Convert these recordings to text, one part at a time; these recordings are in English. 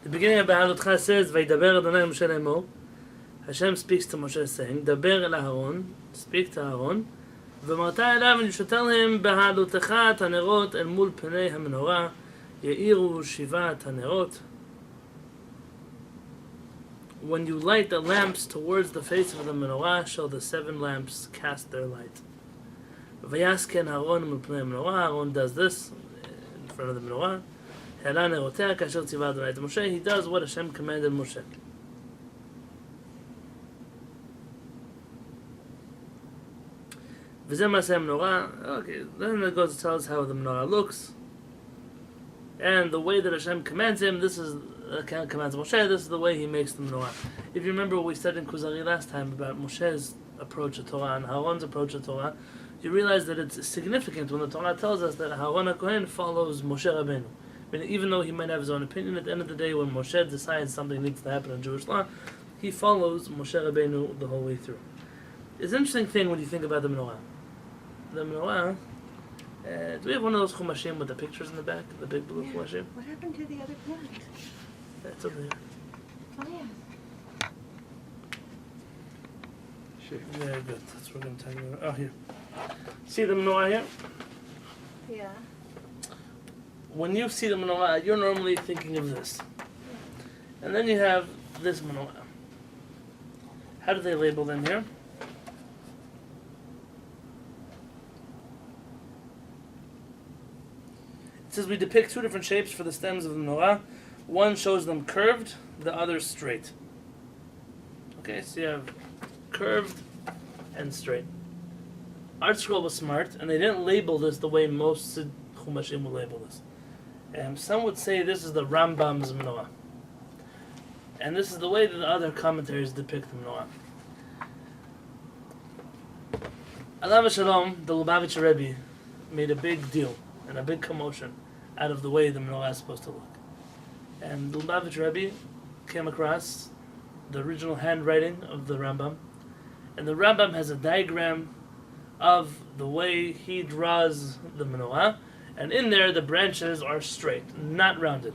The beginning of Beha'alotecha says, "Vaydaber Adonai Moshe Lemor." Hashem speaks to Moshe saying, "Daber el Aaron, speak to Aaron, v'marta elav, and you should tell him, Beha'alotecha hanerot el mul penei hamenorah, yeiru shivat hanerot." When you light the lamps towards the face of the menorah, shall the 7 lamps cast their light. Vayasken Aaron mul penei hamenorah. Aaron does this in front of the menorah. He'ala nerotea kasher tziva Adonai to Moshe. He does what Hashem commanded Moshe. V'zeh ma'aseh menorah. Okay, then it goes to tell us how the menorah looks. And the way that Hashem commands him, this is commands Moshe, this is the way he makes the menorah. If you remember what we said in Kuzari last time about Moshe's approach to Torah and Aaron's approach to Torah, you realize that it's significant when the Torah tells us that Aaron HaKohen follows Moshe Rabbeinu. I mean, even though he might have his own opinion, at the end of the day, when Moshe decides something needs to happen in Jewish law, he follows Moshe Rabbeinu the whole way through. It's an interesting thing when you think about the menorah. The menorah, do we have one of those chumashim with the pictures in the back? The big blue chumashim? What happened to the other plant? It's over here. Oh, yeah. Sure. Very good. That's what we're going to talk about. Oh, here. See the menorah here? Yeah. When you see the menorah, you're normally thinking of this. And then you have this menorah. How do they label them here? It says we depict 2 different shapes for the stems of the menorah. One shows them curved, the other straight. Okay, so you have curved and straight. Art Scroll was smart, and they didn't label this the way most Chumashim will label this. Some would say this is the Rambam's menorah. And this is the way that the other commentaries depict the menorah. Alav Shalom, the Lubavitcher Rebbe, made a big deal and a big commotion out of the way the menorah is supposed to look. And the Lubavitcher Rebbe came across the original handwriting of the Rambam, and the Rambam has a diagram of the way he draws the menorah, and in there the branches are straight, not rounded.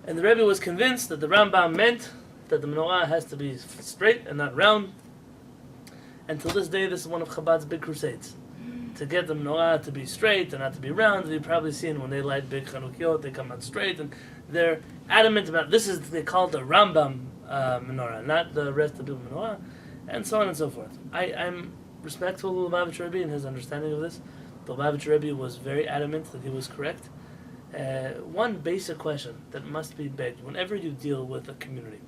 And the Rebbe was convinced that the Rambam meant that the menorah has to be straight and not round. And till this day, this is one of Chabad's big crusades. To get the menorah to be straight and not to be round. You've probably seen when they light big Chanukiot, they come out straight, and they're adamant about this is they call it the Rambam menorah, not the rest of the menorah, and so on and so forth. I'm respectful of the Lubavitcher Rebbe and his understanding of this. The Lubavitcher Rebbe was very adamant that he was correct. One basic question that must be begged whenever you deal with a community.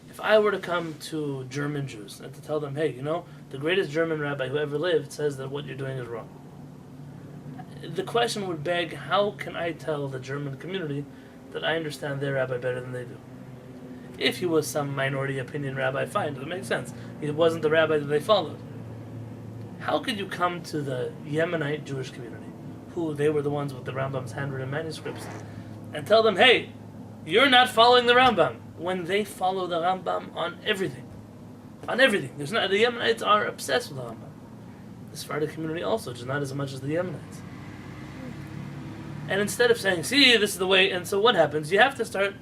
If I were to come to German Jews and to tell them, hey, you know, the greatest German rabbi who ever lived says that what you're doing is wrong. The question would beg, how can I tell the German community that I understand their rabbi better than they do? If he was some minority opinion rabbi, fine, it makes sense. He wasn't the rabbi that they followed. How could you come to the Yemenite Jewish community, who they were the ones with the Rambam's handwritten manuscripts, and tell them, hey, you're not following the Rambam, when they follow the Rambam on everything? On everything. The Yemenites are obsessed with the Rambam. The Sephardic community also, just not as much as the Yemenites. And instead of saying, see, this is the way, and so what happens? You have to start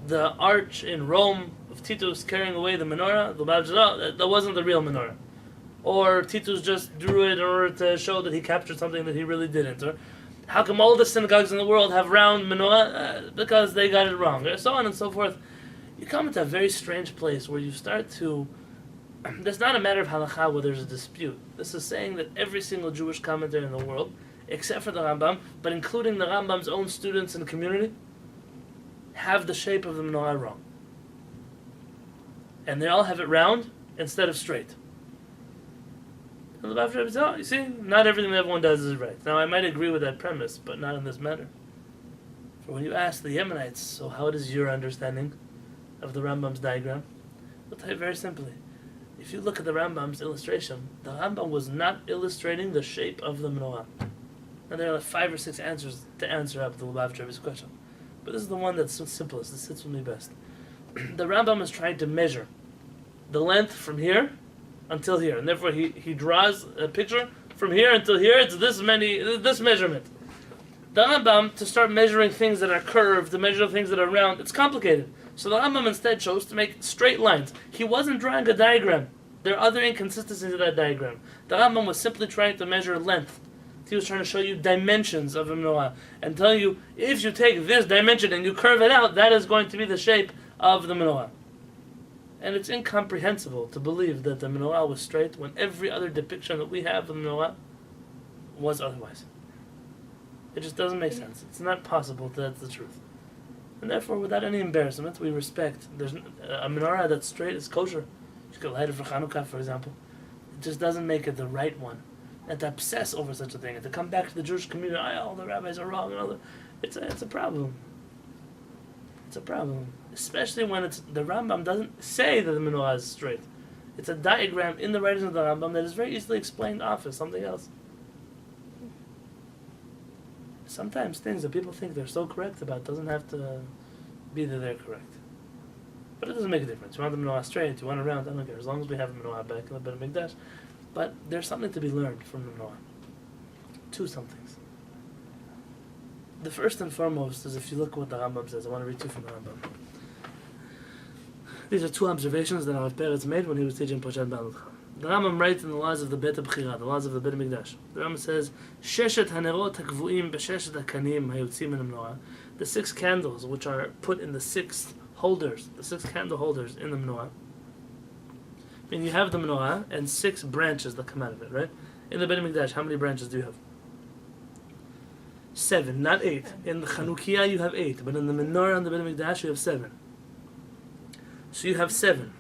the arch in Rome of Titus carrying away the menorah. The Lubavitcher, that wasn't the real menorah. Or Titus just drew it in order to show that he captured something that he really didn't. Or how come all the synagogues in the world have round menorah? Because they got it wrong. Or so on and so forth. You come into a very strange place where you start to... There's not a matter of halakha where there's a dispute. This is saying that every single Jewish commentator in the world, except for the Rambam, but including the Rambam's own students and community, have the shape of the menorah wrong. And they all have it round instead of straight. And the Lubavitcher Rebbe says, oh, you see, not everything that everyone does is right. Now, I might agree with that premise, but not in this matter. For when you ask the Yemenites, so how is your understanding of the Rambam's diagram? I'll tell you very simply. If you look at the Rambam's illustration, the Rambam was not illustrating the shape of the menorah. Now, there are like 5 or 6 answers to answer up the Lubavitcher Rebbe's question. But this is the one that's the simplest, that sits with me best. The Rambam is trying to measure the length from here until here, and therefore he draws a picture from here until here. It's this measurement. The Rambam, to start measuring things that are curved, to measure things that are round, it's complicated. So the Rambam instead chose to make straight lines. He wasn't drawing a diagram. There are other inconsistencies in that diagram. The Rambam was simply trying to measure length. He was trying to show you dimensions of a menorah and tell you, if you take this dimension and you curve it out, that is going to be the shape of the menorah. And it's incomprehensible to believe that the menorah was straight when every other depiction that we have of the menorah was otherwise. It just doesn't make sense. It's not possible that that's the truth. And therefore, without any embarrassment, we respect. There's a menorah that's straight is kosher. You could light it for Chanukah, for example. It just doesn't make it the right one. And to obsess over such a thing, and to come back to the Jewish community, all the rabbis are wrong, and all the, it's a problem. It's a problem, especially when the Rambam doesn't say that the menorah is straight. It's a diagram in the writings of the Rambam that is very easily explained off as something else. Sometimes things that people think they're so correct about doesn't have to be that they're correct. But it doesn't make a difference. You want the menorah straight, you want it round, I don't care. As long as we have the menorah back in the Beit HaMikdash. But there's something to be learned from the menorah. Two somethings. The first and foremost is, if you look at what the Rambam says, I want to read two from the Rambam. These are two observations that Rav Peretz made when he was teaching Parasha Beha'alotecha. The Rambam writes in the laws of the Beit HaBchira, the laws of the Beit HaMikdash. The Rambam says, Sheshet hanerot hakvuim b'sheshet hakanim hayotzim min menorah. The 6 candles which are put in the 6 holders, the 6 candle holders in the menorah. I mean, you have the menorah and 6 branches that come out of it, right? In the Beit HaMikdash, how many branches do you have? 7, not 8. In the Chanukiah you have 8, but in the menorah and the Beit HaMikdash you have 7. So you have 7.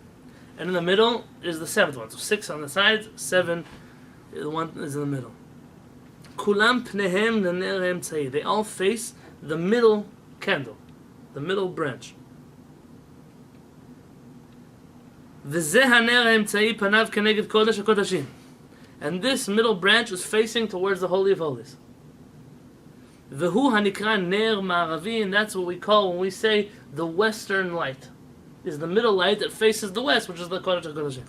And in the middle is the 7th one. So 6 on the sides, 7, the one is in the middle. Kulam pnehem l'ner emtzai. They all face the middle candle, the middle branch. V'zeh haner emtzai panav keneged kodesh hakodashim. And this middle branch is facing towards the Holy of Holies. V'hu hanikra ner ma'aravi, and that's what we call when we say the western light. Is the middle light that faces the west, which is the Kodesh HaKodashim.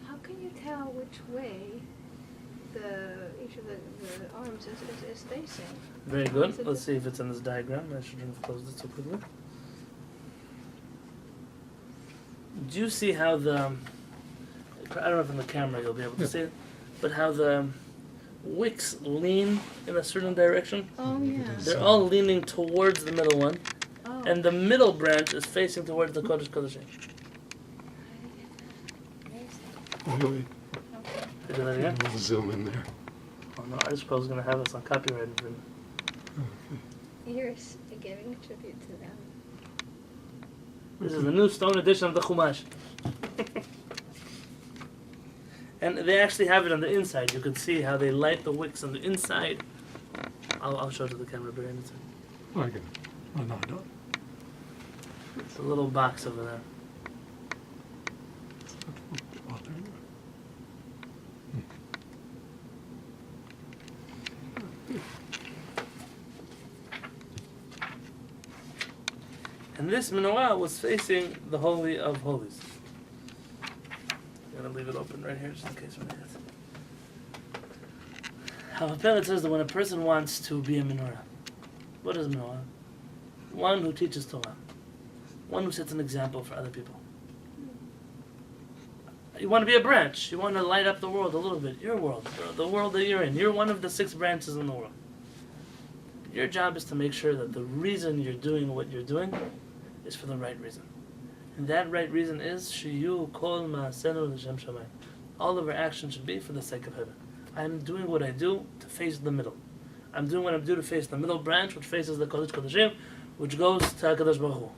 How can you tell which way each of the arms is facing? Very good. Let's see if it's in this diagram. I shouldn't have closed it so quickly. Do you see how I don't know if in the camera you'll be able to see it, but how the wicks lean in a certain direction? Oh, yeah. They're all leaning towards the middle one. And the middle branch is facing towards the Kodesh Kodashim. Amazing. Did you do that again? We'll zoom in there. Oh no, Artspro is going to have us on copyright infringement. You're giving tribute to them. This is the new stone edition of the Chumash. And they actually have it on the inside. You can see how they light the wicks on the inside. I'll show it to the camera very in a second. I can. Oh, no, I don't. It's a little box over there. Oh, there you go. And this menorah was facing the Holy of Holies. I'm going to leave it open right here just in case we need it. How Peretz says that when a person wants to be a menorah, what is a menorah? One who teaches Torah. One who sets an example for other people. You want to be a branch. You want to light up the world a little bit. Your world. The world that you're in. You're one of the 6 branches in the world. Your job is to make sure that the reason you're doing what you're doing is for the right reason. And that right reason is Shiyu Kol Ma'asenu L'Shem Shamayim. All of our actions should be for the sake of heaven. I'm doing what I do to face the middle. I'm doing what I do to face the middle branch, which faces the Kodesh Kodashim, which goes to HaKadosh Baruch Hu.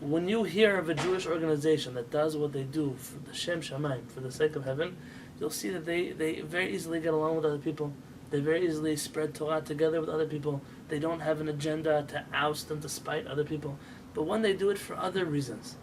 When you hear of a Jewish organization that does what they do for the Shem Shamayim, for the sake of heaven, you'll see that they very easily get along with other people. They very easily spread Torah together with other people. They don't have an agenda to oust and to spite other people. But when they do it for other reasons,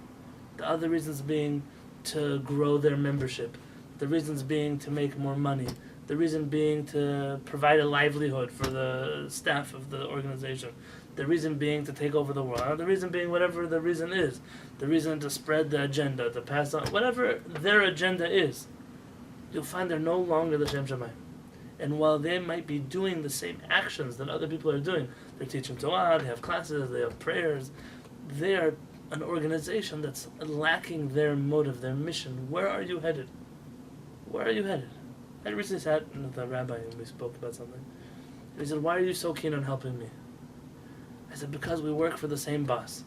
the other reasons being to grow their membership, the reasons being to make more money, the reason being to provide a livelihood for the staff of the organization, the reason being to take over the world, the reason being whatever the reason is, the reason to spread the agenda, to pass on, whatever their agenda is, you'll find they're no longer the Shem Shamayim. And while they might be doing the same actions that other people are doing, they're teaching Torah, they have classes, they have prayers, they are an organization that's lacking their motive, their mission. Where are you headed? Where are you headed? I recently sat with a rabbi and we spoke about something. And he said, why are you so keen on helping me? I said, because we work for the same boss.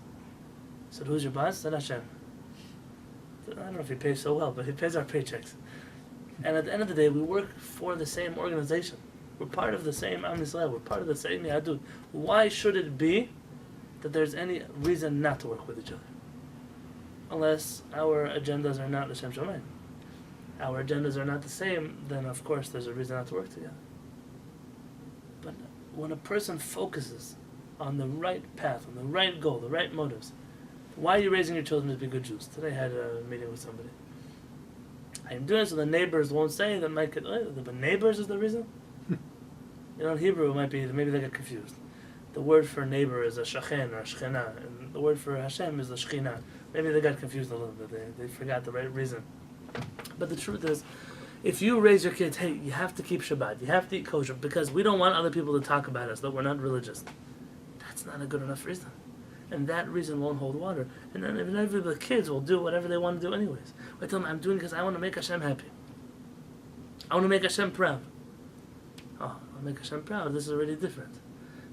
I said, who's your boss? I said, Hashem. I said, I don't know if he pays so well, but he pays our paychecks. And at the end of the day, we work for the same organization. We're part of the same Am Yisrael. We're part of the same Yahadut. Why should it be that there's any reason not to work with each other? Unless our agendas are not L'Shem Shamayim. Our agendas are not the same, then of course there's a reason not to work together. But when a person focuses on the right path, on the right goal, the right motives, why are you raising your children to be good Jews? Today I had a meeting with somebody. I'm doing it so the neighbors won't say that my kid, but neighbors is the reason? You know, in Hebrew it might be, maybe they get confused. The word for neighbor is a shachen or a shchena, and the word for Hashem is a shechina. Maybe they got confused a little bit, they forgot the right reason. But the truth is, if you raise your kids, hey, you have to keep Shabbat, you have to eat kosher, because we don't want other people to talk about us, that we're not religious. That's not a good enough reason. And that reason won't hold water. And then inevitably the kids will do whatever they want to do anyways. I tell them, I'm doing it because I want to make Hashem happy. I want to make Hashem proud. Oh, I'll make Hashem proud. This is already different.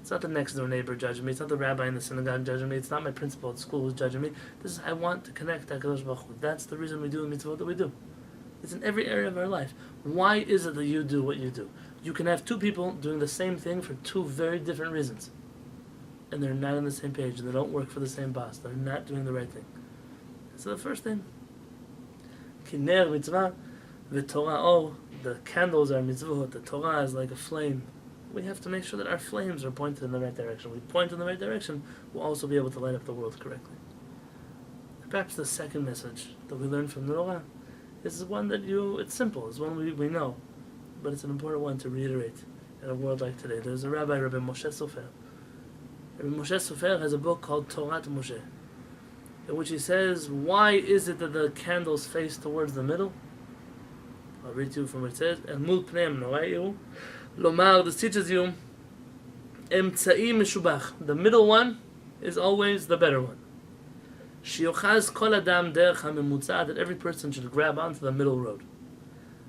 It's not the next door neighbor judging me. It's not the rabbi in the synagogue judging me. It's not my principal at school who's judging me. This is, I want to connect to HaKadosh Baruch Hu. That's the reason we do the mitzvot that we do. It's in every area of our life. Why is it that you do what you do? You can have two people doing the same thing for two very different reasons. And they're not on the same page. They don't work for the same boss. They're not doing the right thing. So the first thing, Kiner mitzvah, the Torah, the candles are mitzvot, the Torah is like a flame. We have to make sure that our flames are pointed in the right direction. We point in the right direction, we'll also be able to light up the world correctly. Perhaps the second message that we learn from the Torah is one that it's simple, it's one we know, but it's an important one to reiterate in a world like today. There's a rabbi, Rabbi Moshe Sofer. Rabbi Moshe Sofer has a book called Torah to Moshe, in which he says, why is it that the candles face towards the middle? I'll read to you from what it says. El mul pneim norayu. Lomar, this teaches you, Emtsa'i meshubach. The middle one is always the better one. Shiochaz kol adam derech hamemutza, that every person should grab onto the middle road.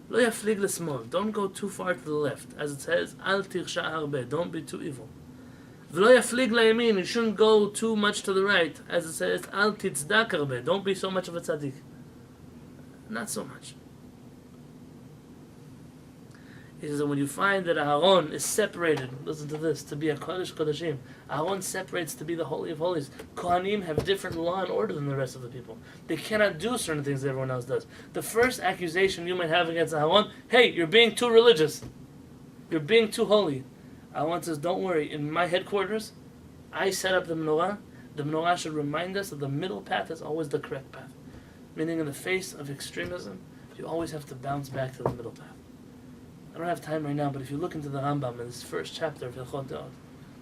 Lo yaflig lesmol. Don't go too far to the left. As it says, Al tirsha harbe. Don't be too evil. V'lo yaflig layamin. You shouldn't go too much to the right. As it says, Al titzdak harbe. Don't be so much of a tzaddik. Not so much. He says that when you find that Aaron is separated, listen to this, to be a Kodesh Kodeshim, Aaron separates to be the Holy of Holies. Kohanim have different law and order than the rest of the people. They cannot do certain things that everyone else does. The first accusation you might have against Aaron, hey, you're being too religious. You're being too holy. Aaron says, don't worry, in my headquarters, I set up the menorah. The menorah should remind us that the middle path is always the correct path. Meaning in the face of extremism, you always have to bounce back to the middle path. I don't have time right now, but if you look into the Rambam in this first chapter of Hilchot Deot,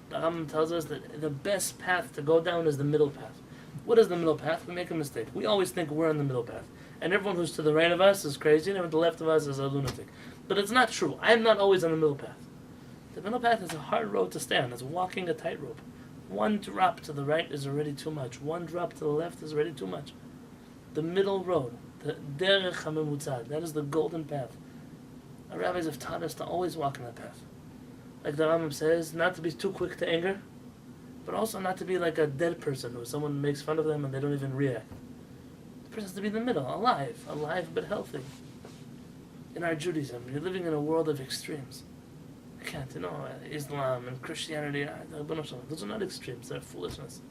the Rambam tells us that the best path to go down is the middle path. What is the middle path? We make a mistake. We always think we're on the middle path. And everyone who's to the right of us is crazy, and everyone to the left of us is a lunatic. But it's not true. I'm not always on the middle path. The middle path is a hard road to stay on. It's walking a tightrope. One drop to the right is already too much. One drop to the left is already too much. The middle road, the derech hamemutza, that is the golden path. Our rabbis have taught us to always walk in that path. Like the Rambam says, not to be too quick to anger, but also not to be like a dead person who someone makes fun of them and they don't even react. The person has to be in the middle, alive but healthy. In our Judaism, you're living in a world of extremes. You can't, Islam and Christianity, those are not extremes, they're foolishness.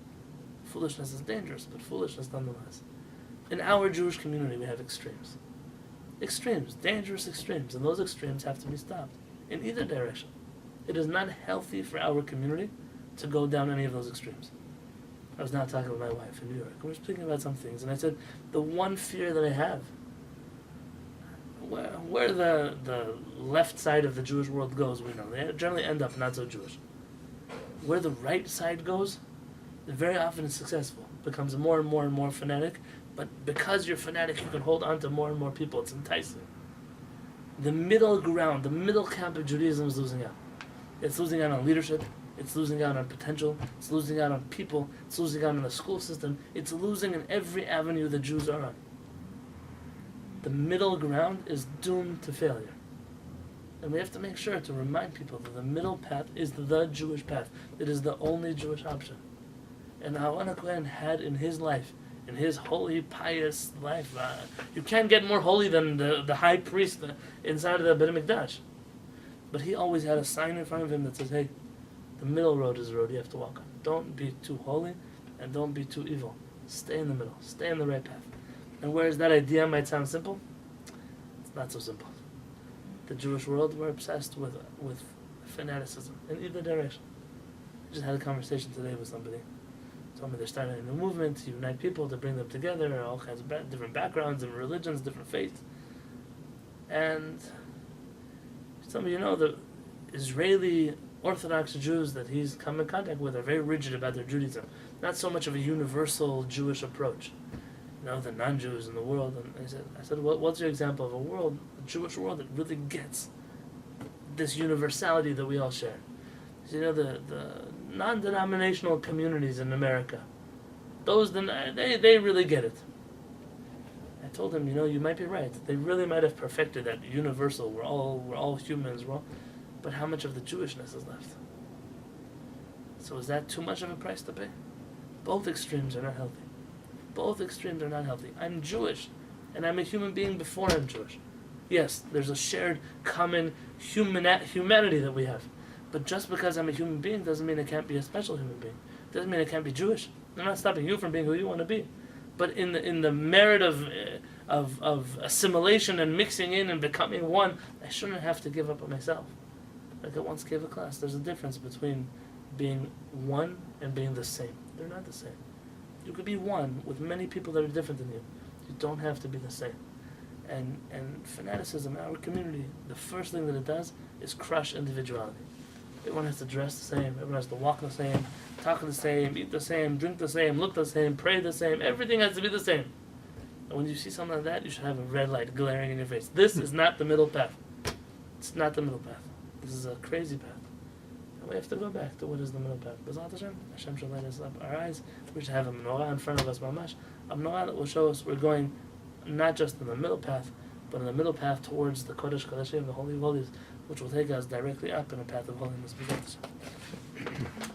Foolishness is dangerous, but foolishness nonetheless. In our Jewish community, we have extremes. Extremes, dangerous extremes, and those extremes have to be stopped in either direction. It is not healthy for our community to go down any of those extremes. I was now talking with my wife in New York, and we were speaking about some things, and I said, the one fear that I have, where the left side of the Jewish world goes, we know, they generally end up not so Jewish. Where the right side goes, very often it's successful. It becomes more and more and more fanatic, but because you're fanatic, you can hold on to more and more people. It's enticing. The middle ground, the middle camp of Judaism is losing out. It's losing out on leadership. It's losing out on potential. It's losing out on people. It's losing out on the school system. It's losing in every avenue the Jews are on. The middle ground is doomed to failure. And we have to make sure to remind people that the middle path is the Jewish path. It is the only Jewish option. And Aharon HaKohen had in his life, in his holy, pious life, you can't get more holy than the high priest inside of the Beit HaMikdash. But he always had a sign in front of him that says, hey, the middle road is the road you have to walk on. Don't be too holy and don't be too evil. Stay in the middle. Stay in the right path. And whereas that idea might sound simple, it's not so simple. The Jewish world, we're obsessed with fanaticism in either direction. I just had a conversation today with somebody. Told me they're starting a new movement to unite people, to bring them together, all kinds of different backgrounds, different religions, different faiths. And some of you know the Israeli Orthodox Jews that he's come in contact with are very rigid about their Judaism. Not so much of a universal Jewish approach. You know, the non-Jews in the world. And I said, what's your example of a Jewish world that really gets this universality that we all share? So, you know, the non-denominational communities in America, those they really get it. I told him, you know, you might be right. They really might have perfected that universal. We're all humans. But how much of the Jewishness is left? So is that too much of a price to pay? Both extremes are not healthy. Both extremes are not healthy. I'm Jewish, and I'm a human being before I'm Jewish. Yes, there's a shared common humanity that we have. But just because I'm a human being doesn't mean I can't be a special human being. Doesn't mean I can't be Jewish. I'm not stopping you from being who you want to be. But in the merit of assimilation and mixing in and becoming one, I shouldn't have to give up on myself. Like I once gave a class, there's a difference between being one and being the same. They're not the same. You could be one with many people that are different than you. You don't have to be the same. And fanaticism in our community, the first thing that it does is crush individuality. Everyone has to dress the same, everyone has to walk the same, talk the same, eat the same, drink the same, look the same, pray the same. Everything has to be the same. And when you see something like that, you should have a red light glaring in your face. This is not the middle path. It's not the middle path. This is a crazy path. And we have to go back to what is the middle path. B'ezrat Hashem, Hashem should light us up our eyes. We should have a menorah in front of us, mamash. A menorah that will show us we're going not just in the middle path, but in the middle path towards the Kodesh Kodeshim, the Holy of Holies, which will take us directly up in a path of holiness. B'ezrat Hashem.